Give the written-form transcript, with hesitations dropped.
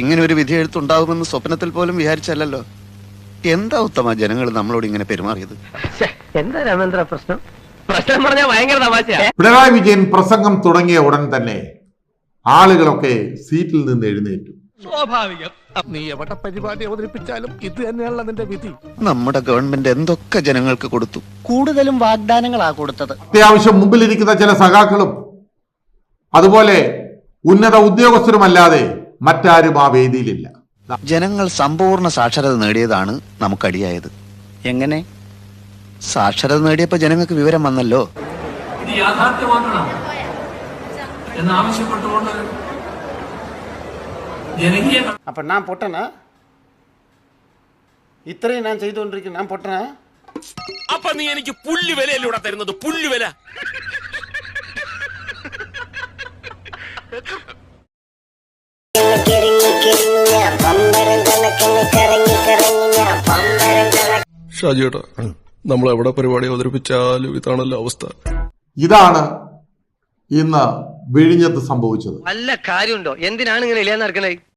ഇങ്ങനെ ഒരു വിധി എഴുത്തുണ്ടാവുമെന്ന് സ്വപ്നത്തിൽ പോലും വിചാരിച്ചല്ലോ. എന്താ ഉത്തമ ജനങ്ങൾ നമ്മളോട് ഇങ്ങനെ പെരുമാറിയത്? എന്താ രാമേന്ദ്ര പ്രശ്നം? പ്രശ്നം പറഞ്ഞാൽ ഭയങ്കര തമാശയാ. പിണറായി വിജയൻ പ്രസംഗം തുടങ്ങിയ ഉടൻ തന്നെ ആളുകളൊക്കെ സീറ്റിൽ നിന്ന് എഴുന്നേറ്റു. സ്വാഭാവികം. നീ എവിടെ പരിപാടി അവതരിപ്പിച്ചാലും ഇത് തന്നെയാണല്ലോ നിന്റെ വിധി. നമ്മുടെ ഗവൺമെന്റ് എന്തൊക്കെ ജനങ്ങൾക്ക് കൊടുത്തു. കൂടുതലും വാഗ്ദാനങ്ങളാ കൊടുത്തത്. അത്യാവശ്യം മുമ്പിലിരിക്കുന്ന ചില സഖാക്കളും അതുപോലെ ഉന്നത ഉദ്യോഗസ്ഥരുമല്ലാതെ മറ്റാരും ആ വേദിയിലില്ല. ജനങ്ങൾ സമ്പൂർണ്ണ സാക്ഷരത നേടിയതാണ് നമുക്കടിയായത്. എങ്ങനെ? സാക്ഷരത നേടിയപ്പോ ജനങ്ങൾക്ക് വിവരം വന്നല്ലോ. ഇത് യാഥാർത്ഥ്യമാക്കണം എന്നാവശ്യപ്പെട്ടുകൊണ്ട് ജനകീയ. அப்போ நான் பொட்டனா? ഇത്രയും ഞാൻ ചെയ്തുകൊണ്ടിരിക്കുന്നു, ഞാൻ പൊട്ടനാ? അപ്പൊ നീ എനിക്ക് പുല്ലുവിലൂടെ തരുന്നത്? പുല്ലുവില. ഷാജിയേട്ടാ, നമ്മൾ എവിടെ പരിപാടി അവതരിപ്പിച്ചാലും ഇതാണല്ലോ അവസ്ഥ. ഇതാണ് ഇന്ന് വിഴിഞ്ഞത്ത് സംഭവിച്ചത്. വല്ല കാര്യമുണ്ടോ? എന്തിനാണ് ഇങ്ങനെ ഇല്ലാന്ന് നടക്കണേ?